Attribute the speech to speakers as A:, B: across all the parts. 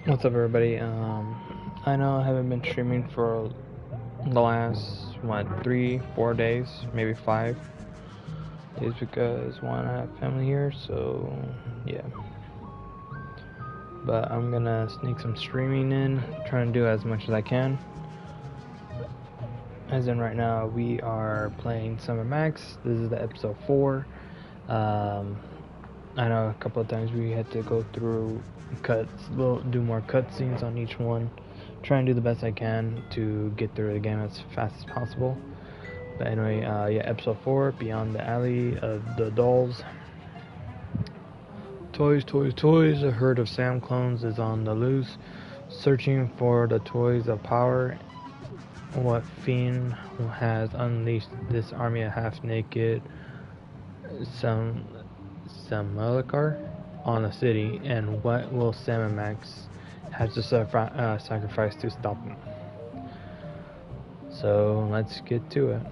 A: What's up, everybody? I know I haven't been streaming for the last, 3, 4 days, maybe 5 days because one, I have family here, so yeah. But I'm gonna sneak some streaming in, trying to do as much as I can. As in, right now, we are playing Summer Max. This is the episode 4. I know a couple of times we had to go through do more cutscenes on each one. Try and do the best I can to get through the game as fast as possible. But anyway, yeah, episode 4, Beyond the Alley of the Dolls. Toys, toys, toys. A herd of Sam clones is on the loose, searching for the toys of power. What fiend has unleashed this army of half-naked Sammalikar on the city, and what will Sam and Max have to sacrifice to stop him? So let's get to it.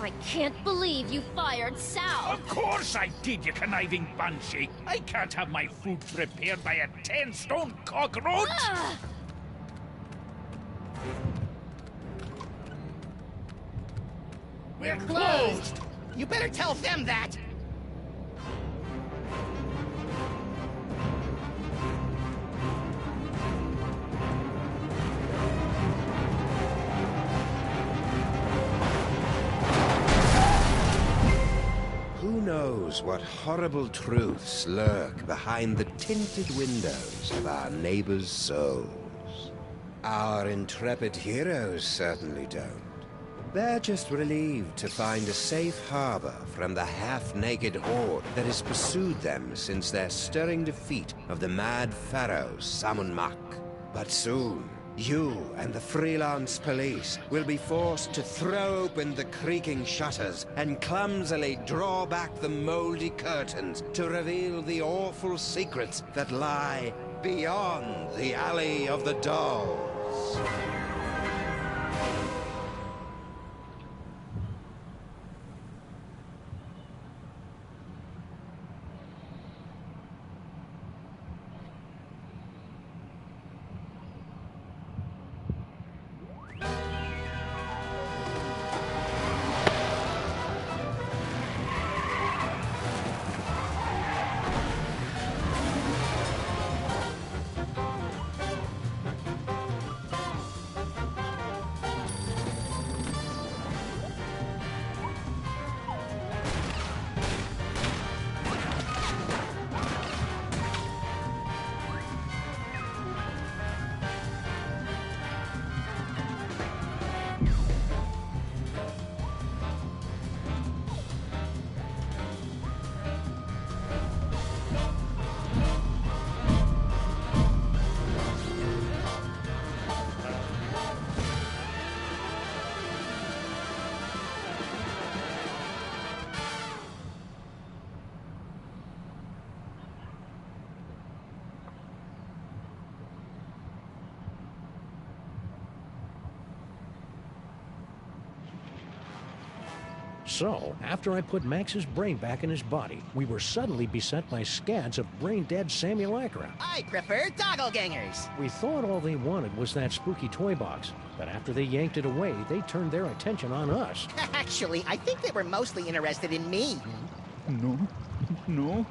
B: I can't believe you fired Sal!
C: Of course I did, you conniving banshee! I can't have my food prepared by a 10-stone cockroach!
D: We're closed! You better tell them that!
E: Who knows what horrible truths lurk behind the tinted windows of our neighbors' souls? Our intrepid heroes certainly don't. They're just relieved to find a safe harbor from the half-naked horde that has pursued them since their stirring defeat of the mad pharaoh Samunmak. But soon, you and the freelance police will be forced to throw open the creaking shutters and clumsily draw back the moldy curtains to reveal the awful secrets that lie beyond the Alley of the Dolls.
F: So, after I put Max's brain back in his body, we were suddenly beset by scads of brain-dead simulacra.
D: I prefer doppelgangers.
F: We thought all they wanted was that spooky toy box, but after they yanked it away, they turned their attention on us.
D: Actually, I think they were mostly interested in me.
C: No.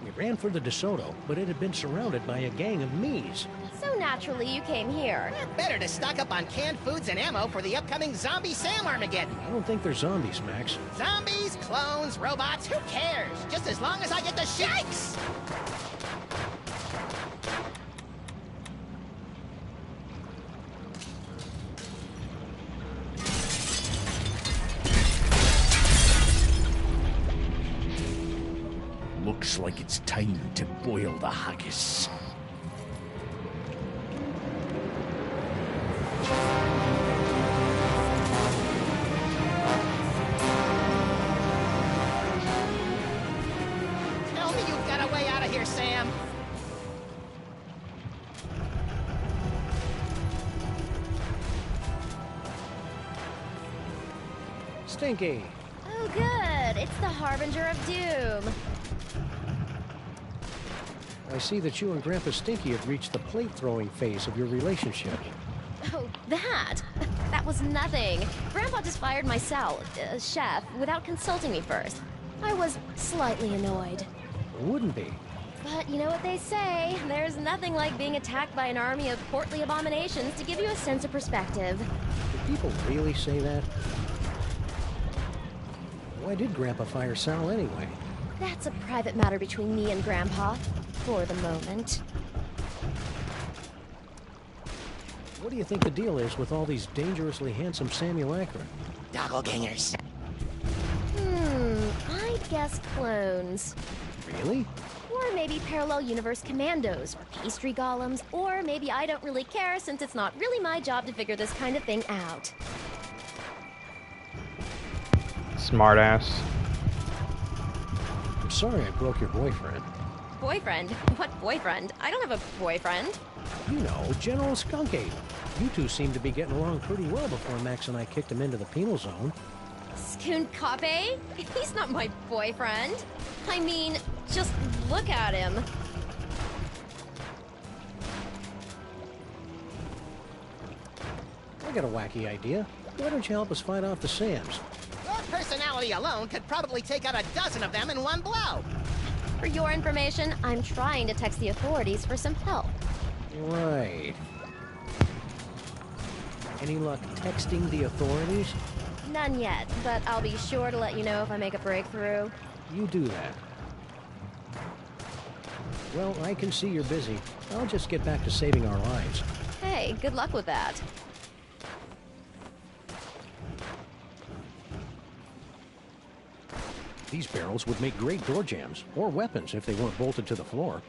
F: We ran for the DeSoto, but it had been surrounded by a gang of me's.
B: So naturally you came here.
D: Better to stock up on canned foods and ammo for the upcoming Zombie Sam Armageddon.
F: I don't think they're zombies, Max.
D: Zombies, clones, robots, who cares? Just as long as I get the shakes!
C: Looks like it's time to boil the haggis.
D: Tell me you've got a way out of here, Sam.
F: Stinky!
B: Oh, good. It's the Harbinger of Doom.
F: I see that you and Grandpa Stinky have reached the plate-throwing phase of your relationship.
B: Oh, that? That was nothing. Grandpa just fired my chef, without consulting me first. I was slightly annoyed.
F: Wouldn't be.
B: But you know what they say, there's nothing like being attacked by an army of portly abominations to give you a sense of perspective.
F: Do people really say that? Why did Grandpa fire Sal anyway?
B: That's a private matter between me and Grandpa, for the moment.
F: What do you think the deal is with all these dangerously handsome simulacra?
D: Doppelgangers.
B: I guess clones.
F: Really?
B: Or maybe parallel universe commandos, or pastry golems, or maybe I don't really care since it's not really my job to figure this kind of thing out.
A: Smartass.
F: I'm sorry I broke your boyfriend.
B: Boyfriend? What boyfriend? I don't have a boyfriend.
F: You know, General Skunkade. You two seem to be getting along pretty well before Max and I kicked him into the penal zone.
B: Skunkape? He's not my boyfriend. I mean, just look at him.
F: I got a wacky idea. Why don't you help us fight off the Sams?
D: Your personality alone could probably take out a dozen of them in one blow.
B: For your information, I'm trying to text the authorities for some help.
F: Right. Any luck texting the authorities?
B: None yet, but I'll be sure to let you know if I make a breakthrough.
F: You do that. Well, I can see you're busy. I'll just get back to saving our lives.
B: Hey, good luck with that.
F: These barrels would make great door jams, or weapons if they weren't bolted to the floor.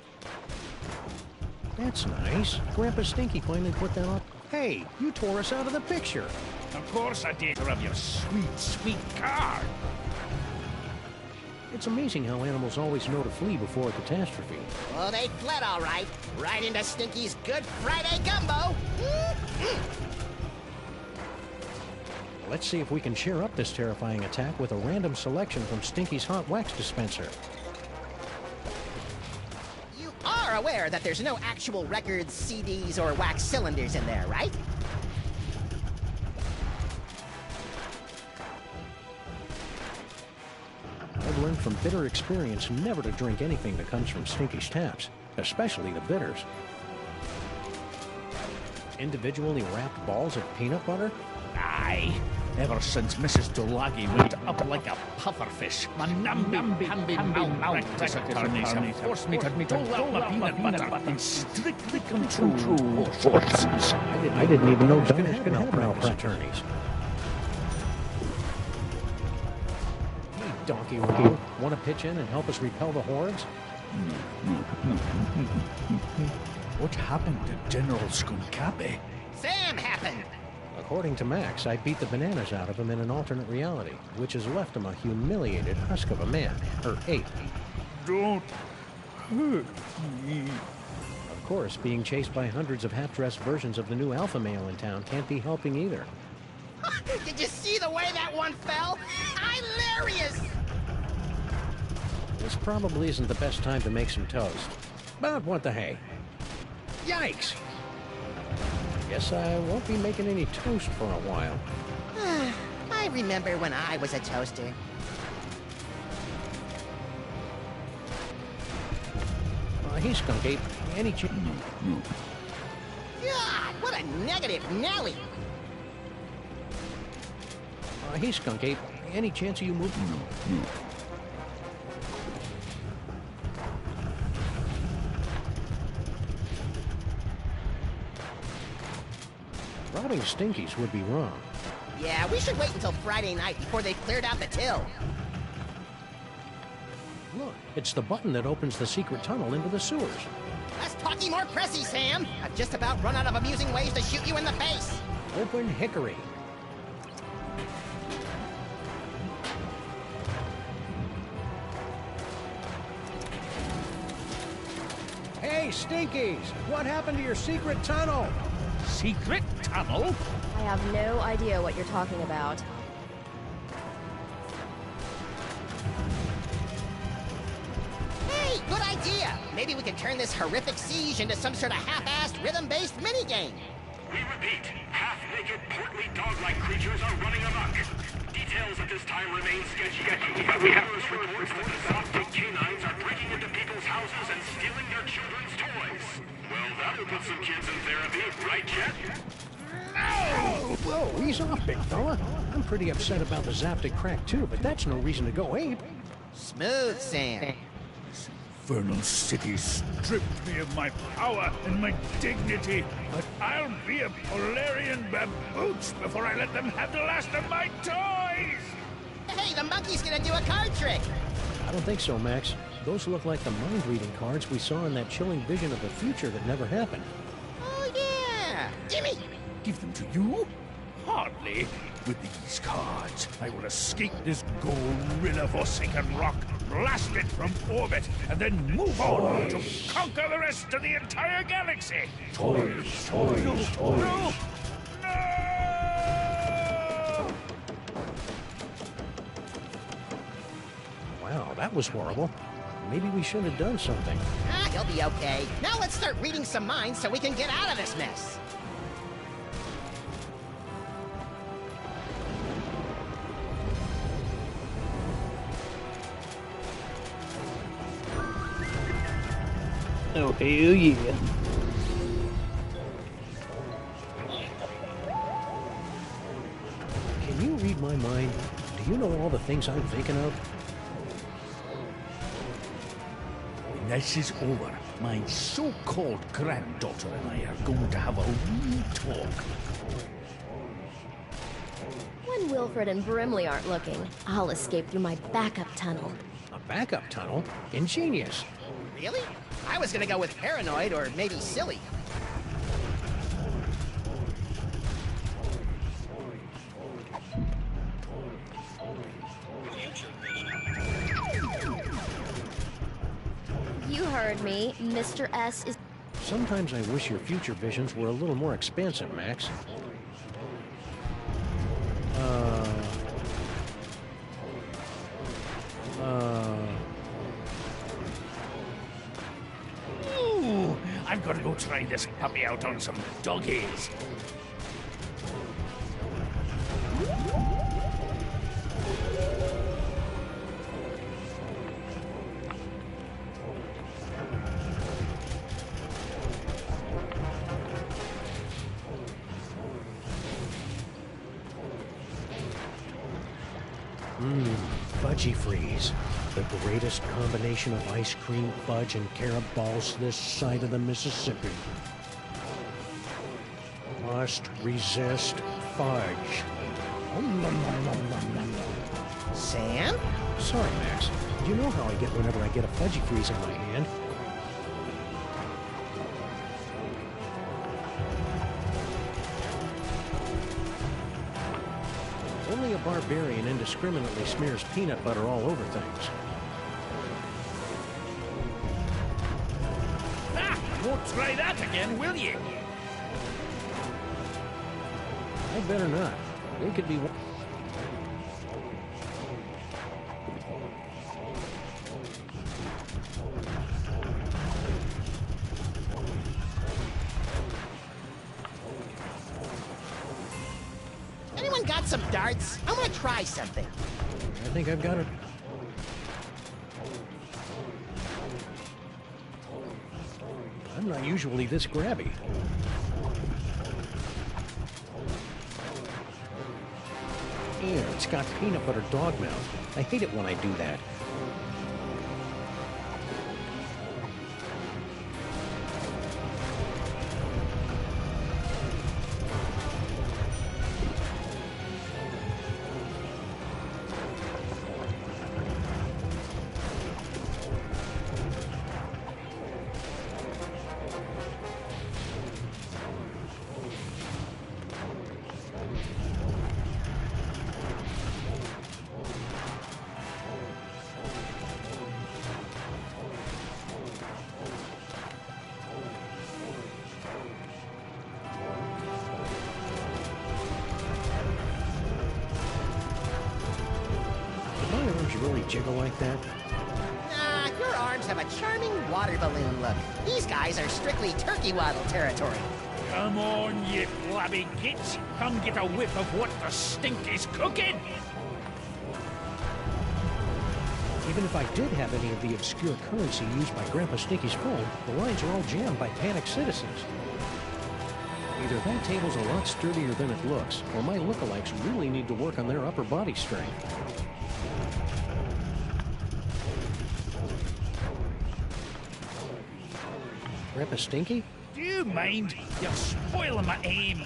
F: That's nice. Grandpa Stinky finally put that up. Hey, you tore us out of the picture.
C: Of course I did, of your sweet, sweet car.
F: It's amazing how animals always know to flee before a catastrophe.
D: Well, they fled all right. Right into Stinky's Good Friday gumbo.
F: Let's see if we can cheer up this terrifying attack with a random selection from Stinky's hot wax dispenser.
D: You are aware that there's no actual records, CDs, or wax cylinders in there, right?
F: I've learned from bitter experience never to drink anything that comes from Stinky's taps, especially the bitters. Individually wrapped balls of peanut butter?
C: Aye. Ever since Mrs. Dolagi went up like a pufferfish, my namby-pamby malpractice attorneys have forced me to dole out my peanut butter in strictly controlled portions.
F: I didn't even know doctors could have malpractice attorneys. Hey, donkey roll, want to pitch in and help us repel the hordes?
C: What happened to General Skunkape?
D: Sam happened.
F: According to Max, I beat the bananas out of him in an alternate reality, which has left him a humiliated husk of a man, or ape.
C: Don't hurt me.
F: Of course, being chased by hundreds of half-dressed versions of the new alpha male in town can't be helping either.
D: Did you see the way that one fell? Hilarious!
F: This probably isn't the best time to make some toast. But what the hey? Yikes! Guess I won't be making any toast for a while.
D: I remember when I was a toaster.
F: Hey, Skunky, any chance?
D: God, what a negative Nelly!
F: Hey, Skunky, any chance of you move? Robbing Stinkies would be wrong.
D: Yeah, we should wait until Friday night before they've cleared out the till.
F: Look, it's the button that opens the secret tunnel into the sewers.
D: Less talky, more pressy, Sam. I've just about run out of amusing ways to shoot you in the face.
F: Open hickory. Hey, Stinkies! What happened to your secret tunnel?
C: Secret tunnel?
B: I have no idea what you're talking about.
D: Hey, good idea. Maybe we could turn this horrific siege into some sort of half-assed, rhythm-based minigame.
G: We repeat, half-naked, portly dog-like creatures are running amok. Details at this time remain sketchy. We have numerous reports that the Zoptic canines are breaking into people's houses and stealing their children's toys. Well, that'll put some kids in therapy, right, Chet?
F: Whoa, ease off, big fella. I'm pretty upset about the Zaptic crack, too, but that's no reason to go ape.
D: Smooth, Sam.
C: Infernal city stripped me of my power and my dignity, but I'll be a Polarian babooch before I let them have the last of my toys!
D: Hey, the monkey's gonna do a card trick.
F: I don't think so, Max. Those look like the mind-reading cards we saw in that chilling vision of the future that never happened.
D: Oh, yeah. Gimme.
C: Give them to you? Hardly. With these cards, I will escape this gorilla-forsaken rock, blast it from orbit, and then move on to conquer the rest of the entire galaxy!
G: Toys.
C: No!
F: Wow, that was horrible. Maybe we should have done something.
D: Ah, he'll be okay. Now let's start reading some minds so we can get out of this mess.
A: Oh, hell yeah.
F: Can you read my mind? Do you know all the things I'm thinking of?
C: When this is over, my so-called granddaughter and I are going to have a wee talk.
B: When Wilfred and Brimley aren't looking, I'll escape through my backup tunnel.
F: A backup tunnel? Ingenious.
D: Really? I was gonna go with paranoid or maybe silly.
B: You heard me. Mr. S is...
F: Sometimes I wish your future visions were a little more expansive, Max.
C: Ooh, I've got to go try this puppy out on some doggies.
F: Fudgy Freeze. The greatest combination of ice cream, fudge, and carob balls this side of the Mississippi. Must resist fudge.
D: Sam?
F: Sorry, Max. You know how I get whenever I get a Fudgy Freeze in my hand. Only a barbarian indiscriminately smears peanut butter all over things.
C: Ah, won't try that again, will you?
F: I better not. It could be...
D: Anyone got some darts? I want to try something.
F: I think I've got it. I'm not usually this grabby. Ew, it's got peanut butter dog mouth. I hate it when I do that. really jiggle like that?
D: Nah, your arms have a charming water balloon look. These guys are strictly turkey waddle territory.
C: Come on, you flabby gits. Come get a whiff of what the stink is cooking.
F: Even if I did have any of the obscure currency used by Grandpa Stinky's phone, the lines are all jammed by panicked citizens. Either that table's a lot sturdier than it looks, or my lookalikes really need to work on their upper body strength. Grandpa Stinky?
C: Do you mind? You're spoiling my aim.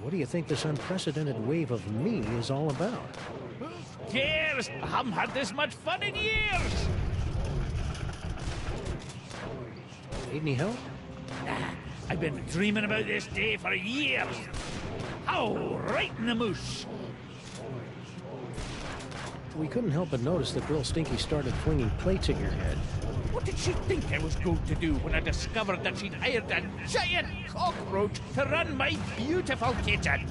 F: What do you think this unprecedented wave of me is all about?
C: Who cares? I haven't had this much fun in years.
F: Need any help?
C: I've been dreaming about this day for years. Oh, right in the moose.
F: We couldn't help but notice that Girl Stinky started flinging plates at your head.
C: What did she think I was going to do when I discovered that she'd hired a giant cockroach to run my beautiful kitchen?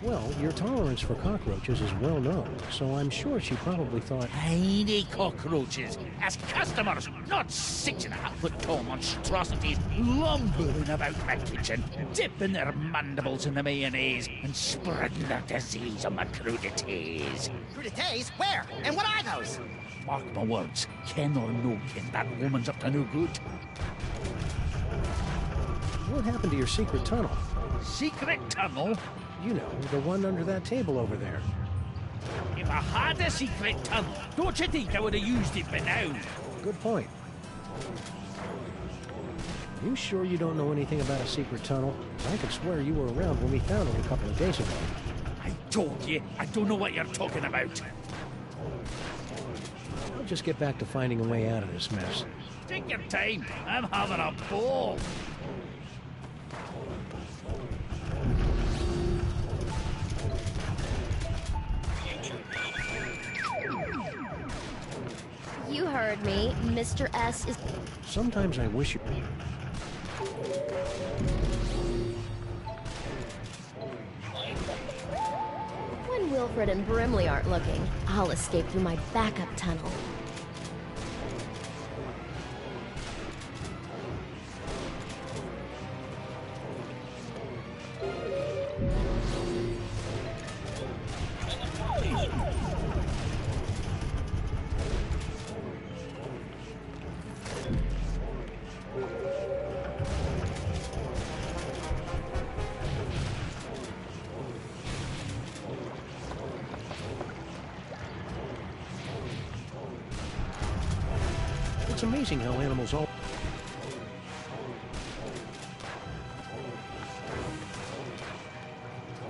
F: Well, your tolerance for cockroaches is well known, so I'm sure she probably thought...
C: Tiny cockroaches as customers, not 6.5-foot tall monstrosities lumbering about my kitchen, dipping their mandibles in the mayonnaise and spreading their disease on my crudités.
D: Crudités? Where? And what are those?
C: Mark my words, ken or no ken, that woman's up to no good.
F: What happened to your secret tunnel?
C: Secret tunnel?
F: You know, the one under that table over there.
C: If I had a secret tunnel, don't you think I would have used it by now?
F: Good point. You sure you don't know anything about a secret tunnel? I could swear you were around when we found it a couple of days ago.
C: I told you, I don't know what you're talking about.
F: I'll just get back to finding a way out of this mess.
C: Take your time, I'm having a ball.
B: You heard me. Mr. S is...
F: Sometimes I wish you...
B: When Wilfred and Brimley aren't looking, I'll escape through my backup tunnel.
F: It's amazing how animals all...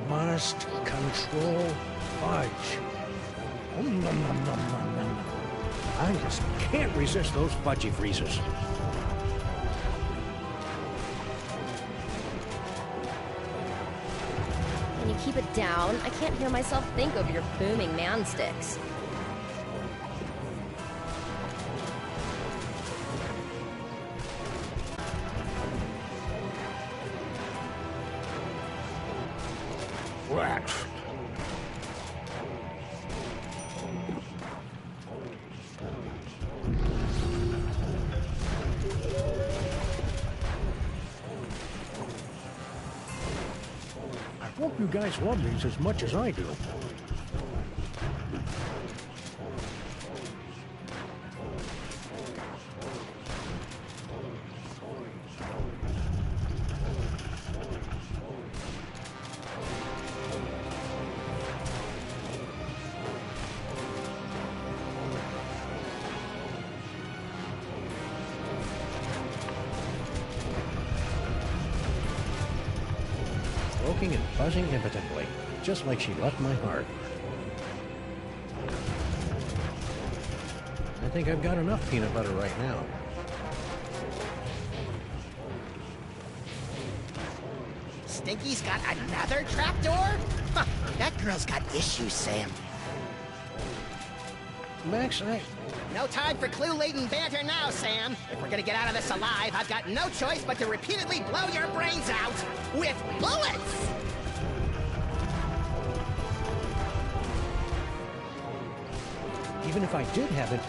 F: Must control fudge. Nom, nom, nom, nom, nom. I just can't resist those fudgy freezes.
B: When you keep it down, I can't hear myself think over your booming man sticks.
F: Rats. I hope you guys love these as much as I do. Smoking and buzzing impotently, just like she left my heart. I think I've got enough peanut butter right now.
D: Stinky's got another trapdoor? Huh, that girl's got issues, Sam.
F: Max,
D: No time for clue-laden banter now, Sam. If we're gonna get out of this alive, I've got no choice but to repeatedly blow your brains out with bullets!
F: Even if I did have it...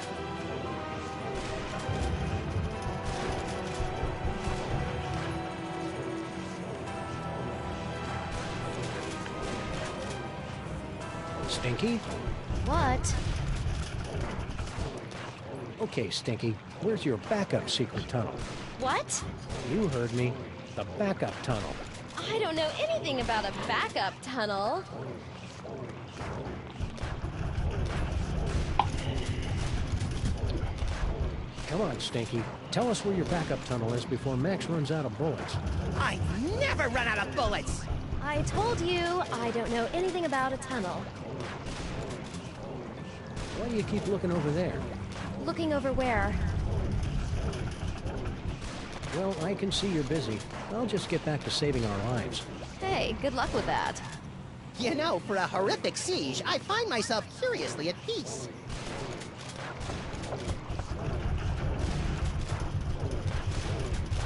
F: Stinky?
B: What?
F: Okay, Stinky, where's your backup secret tunnel?
B: What?
F: You heard me. The backup tunnel.
B: I don't know anything about a backup tunnel.
F: Come on, Stinky. Tell us where your backup tunnel is before Max runs out of bullets.
D: I never run out of bullets!
B: I told you, I don't know anything about a tunnel.
F: Why do you keep looking over there?
B: Looking over where?
F: Well, I can see you're busy. I'll just get back to saving our lives.
B: Hey, good luck with that.
D: You know, for a horrific siege, I find myself curiously at peace.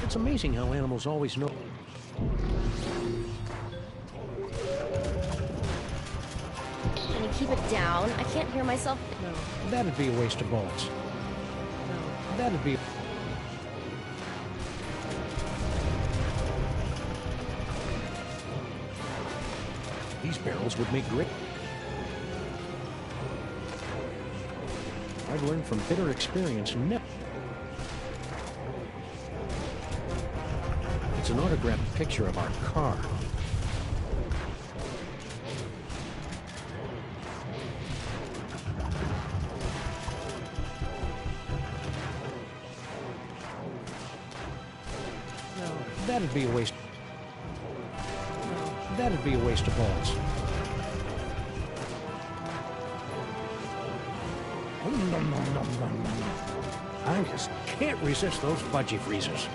F: It's amazing how animals always know.
B: Can you keep it down? I can't hear myself.
F: No, that'd be a waste of bullets. No, that'd be... These barrels would make great... I've learned from bitter experience never... It's an autographed picture of our car. No, that'd be a waste. No, that'd be a waste of bullets. I just can't resist those budgie freezers.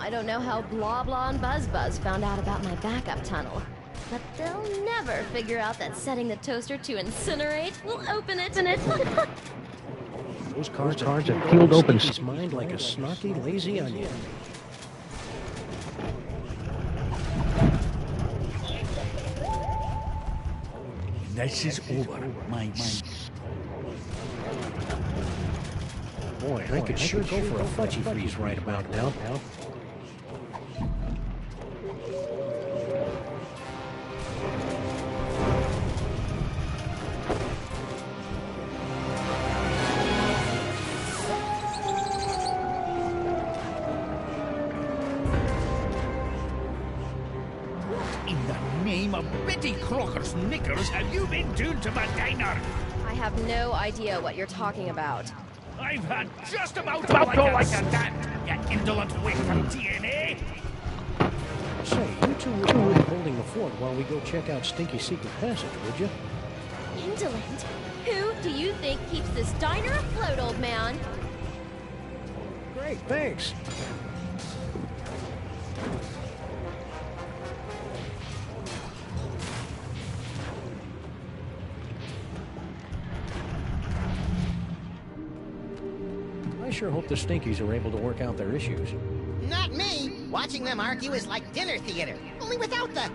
B: I don't know how Blah Blah and Buzz Buzz found out about my backup tunnel, but they'll never figure out that setting the toaster to incinerate will open it.
F: Those cards have peeled open his mind like a snarky, lazy onion.
C: This is over, my...
F: Boy, I could sure go for a fudgy freeze right about now.
C: In the name of Betty Crocker's knickers have you been doing to my diner?
B: I have no idea what you're talking about.
C: I've had just about all I can stand, you indolent waste of DNA!
F: Say, you two would be holding the fort while we go check out Stinky's secret passage, would you?
B: Indolent? Who do you think keeps this diner afloat, old man?
F: Great, thanks. I sure hope the Stinkies are able to work out their issues.
D: Not me! Watching them argue is like dinner theater, only without the...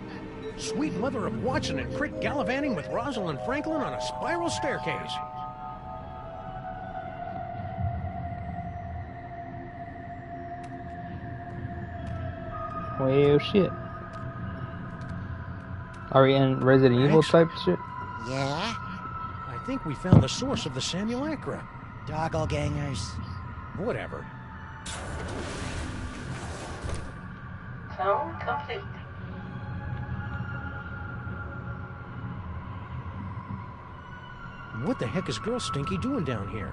F: Sweet mother of Watson and Crick gallivanting with Rosalind Franklin on a spiral staircase.
A: Well, shit. Are we in Resident Evil type shit?
D: Yeah?
F: I think we found the source of the simulacra.
D: Doppelgangers.
F: Whatever.
H: Clone complete.
F: What the heck is Girl Stinky doing down here?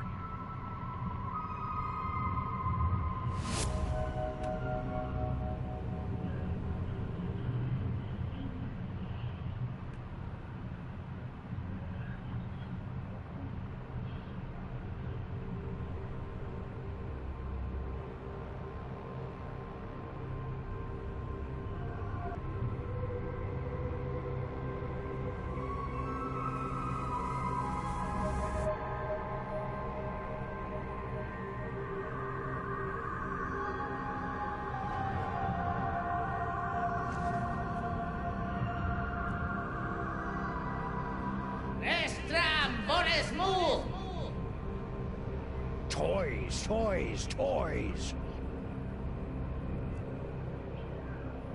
F: Toys, toys, toys.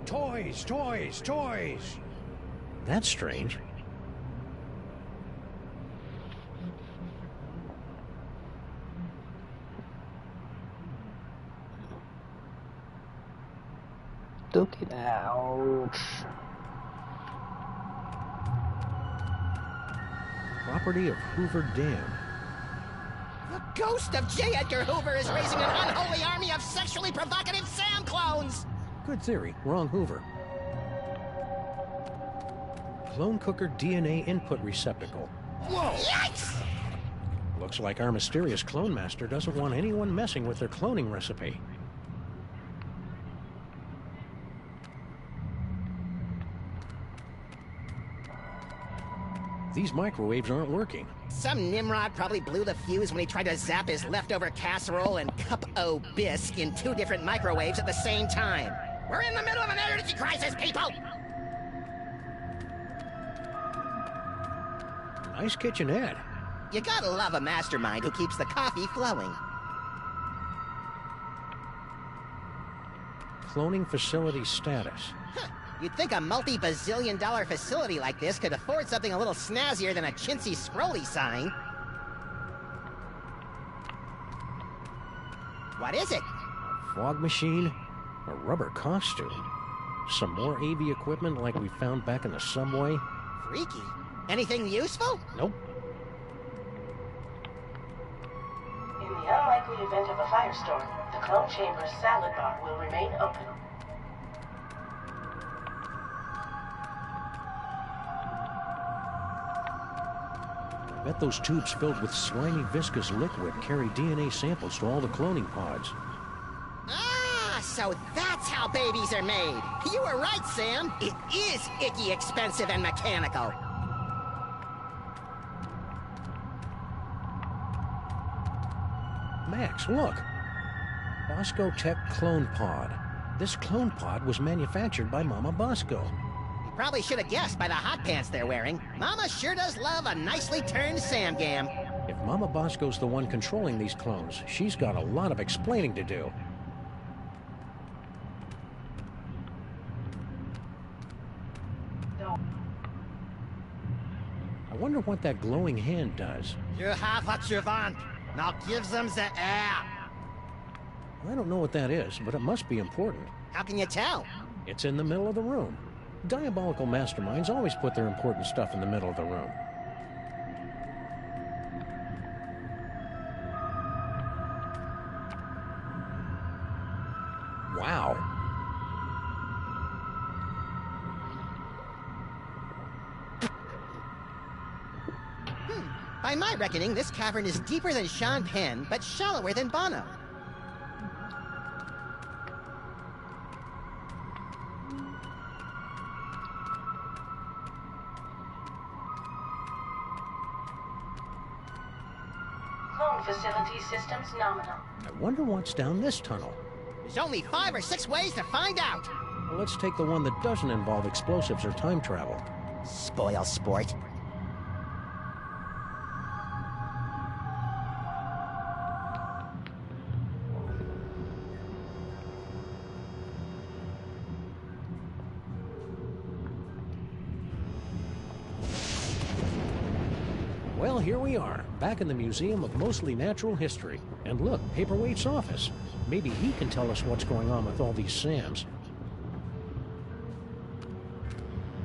F: Toys, toys, toys. That's strange.
A: Took it out.
F: Property of Hoover Dam.
D: The ghost of J. Edgar Hoover is raising an unholy army of sexually provocative Sam clones!
F: Good theory. Wrong Hoover. Clone cooker DNA input receptacle.
D: Whoa! Yikes!
F: Looks like our mysterious clone master doesn't want anyone messing with their cloning recipe. These microwaves aren't working.
D: Some Nimrod probably blew the fuse when he tried to zap his leftover casserole and cup-o bisque in 2 different microwaves at the same time. We're in the middle of an energy crisis, people!
F: Nice kitchenette.
D: You gotta love a mastermind who keeps the coffee flowing.
F: Cloning facility status.
D: Huh. You'd think a multi-bazillion-dollar facility like this could afford something a little snazzier than a chintzy scrolly sign. What is it?
F: A fog machine, a rubber costume, some more AV equipment like we found back in the subway.
D: Freaky. Anything useful?
F: Nope.
H: In the unlikely event of a firestorm, the clone chamber's salad bar will remain open.
F: I bet those tubes filled with slimy, viscous liquid carry DNA samples to all the cloning pods.
D: Ah, so that's how babies are made. You were right, Sam. It is icky, expensive, and mechanical.
F: Max, look. Bosco Tech Clone Pod. This clone pod was manufactured by Mama Bosco.
D: You probably should have guessed by the hot pants they're wearing. Mama sure does love a nicely turned Samgam.
F: If Mama Bosco's the one controlling these clones, she's got a lot of explaining to do. I wonder what that glowing hand does.
D: You have what you want. Now give them the air.
F: I don't know what that is, but it must be important.
D: How can you tell?
F: It's in the middle of the room. Diabolical masterminds always put their important stuff in the middle of the room. Wow.
D: By my reckoning, this cavern is deeper than Sean Penn, but shallower than Bono.
H: Clone facility systems nominal.
F: I wonder what's down this tunnel.
D: There's only 5 or 6 ways to find out.
F: Well, let's take the one that doesn't involve explosives or time travel.
D: Spoil sport.
F: Well, here we are, back in the Museum of Mostly Natural History. And look, Paperweight's office. Maybe he can tell us what's going on with all these Sams.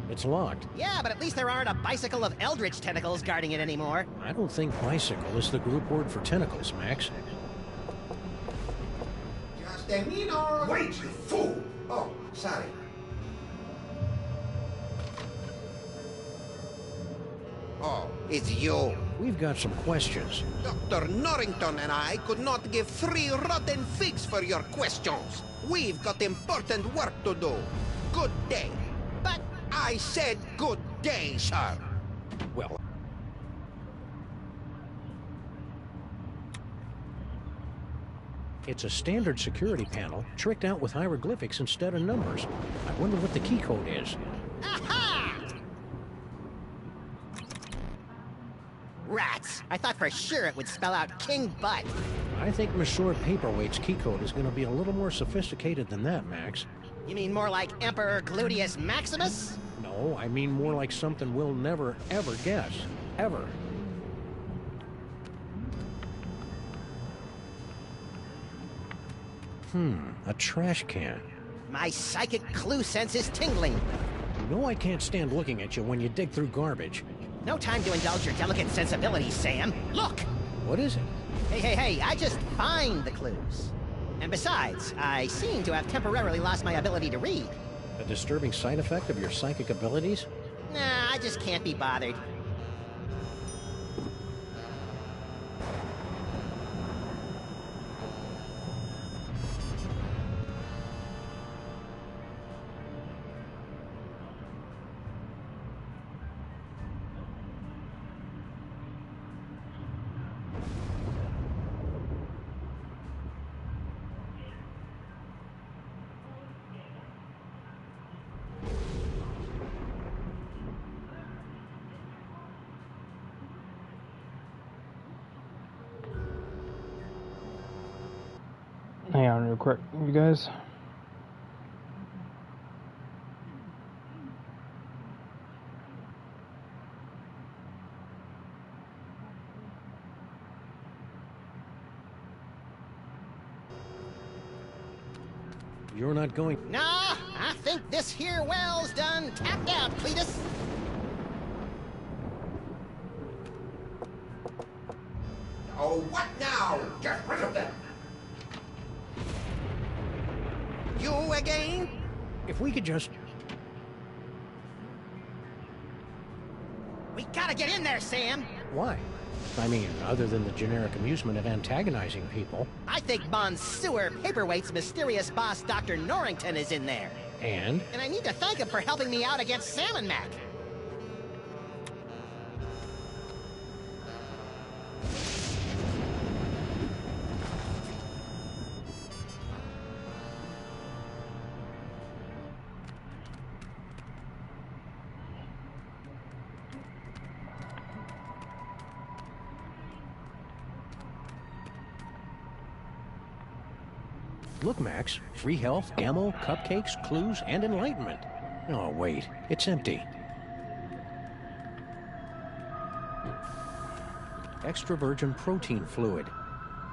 F: It's locked.
D: Yeah, but at least there aren't a bicycle of eldritch tentacles guarding it anymore.
F: I don't think bicycle is the group word for tentacles, Max.
E: Wait, you fool! Oh, sorry. Oh, it's you.
F: We've got some questions.
E: Dr. Norrington and I could not give 3 rotten figs for your questions. We've got important work to do. Good day.
D: But
E: I said good day, sir.
F: Well, it's a standard security panel, tricked out with hieroglyphics instead of numbers. I wonder what the key code is.
D: aha! Rats. I thought for sure it would spell out King Butt.
F: I think Monsieur Paperweight's key code is going to be a little more sophisticated than that, Max.
D: You mean more like Emperor Gluteus Maximus?
F: No, I mean more like something we'll never, ever guess. Ever. A trash can.
D: My psychic clue sense is tingling.
F: You know I can't stand looking at you when you dig through garbage.
D: No time to indulge your delicate sensibilities, Sam. Look!
F: What is it?
D: Hey, I just find the clues. And besides, I seem to have temporarily lost my ability to read.
F: A disturbing side effect of your psychic abilities?
D: Nah, I just can't be bothered.
A: Hang on real quick, you guys.
F: You're not going...
D: Nah, I think this here well's done tapped out, Cletus.
E: Oh, what now? Get rid of them!
D: You again?
F: If we could just...
D: We gotta get in there, Sam.
F: Why? I mean, other than the generic amusement of antagonizing people.
D: I think Monsieur Paperweight's mysterious boss, Dr. Norrington, is in there.
F: And?
D: And I need to thank him for helping me out against Salmon Mac.
F: Look, Max. Free health, ammo, cupcakes, clues, and enlightenment. Oh, wait. It's empty. Extra virgin protein fluid.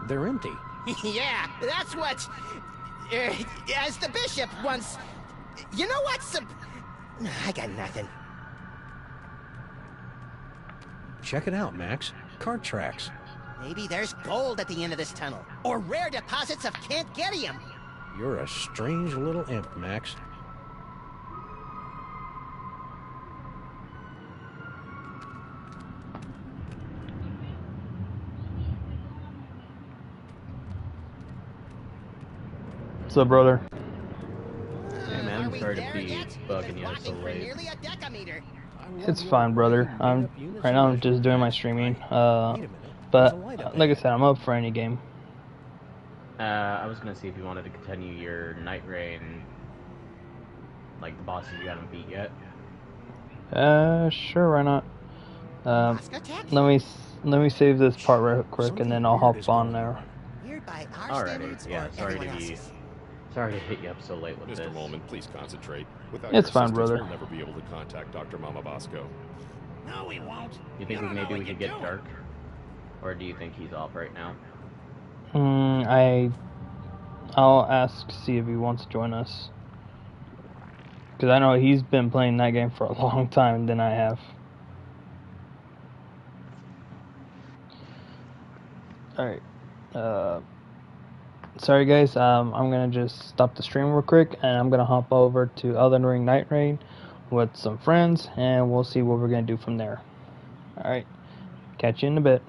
F: They're empty.
D: Yeah, that's what... as the bishop once... You know what's... I got nothing.
F: Check it out, Max. Cart tracks.
D: Maybe there's gold at the end of this tunnel. Or rare deposits of Cantgetium.
F: You're a strange little imp, Max.
A: What's up, brother?
I: Hey man,
D: Are we
I: sorry to
D: there
I: be
D: yet?
I: bugging
D: Been
I: you so
D: watching for
I: late.
D: nearly a decameter.
A: It's fine, brother. Right now I'm just doing my streaming. But like I said, I'm up for any game.
I: I was gonna see if you wanted to continue your Night Rain, like the bosses you haven't beat yet.
A: Sure, why not?
D: Oscar Tech?
A: Let me save this part real quick, and then I'll hop on there.
D: Weird by our standards
I: Alrighty, yeah.
D: or
I: Sorry
D: everyone
I: to be,
D: else's?
I: sorry to hit you up so late with
J: Mr.
I: this.
J: Molman, please concentrate. Without
A: It's
J: your
A: fine,
J: assistance,
A: brother.
J: We'll never be able to contact Dr. Mama Bosco.
D: No, we won't.
I: You think maybe we could get Dark, or do you think he's off right now?
A: I'll ask, see if he wants to join us. Because I know he's been playing that game for a long time than I have. Alright. Sorry guys, I'm gonna just stop the stream real quick, and I'm gonna hop over to Elden Ring Night Rain with some friends, and we'll see what we're gonna do from there. Alright. Catch you in a bit.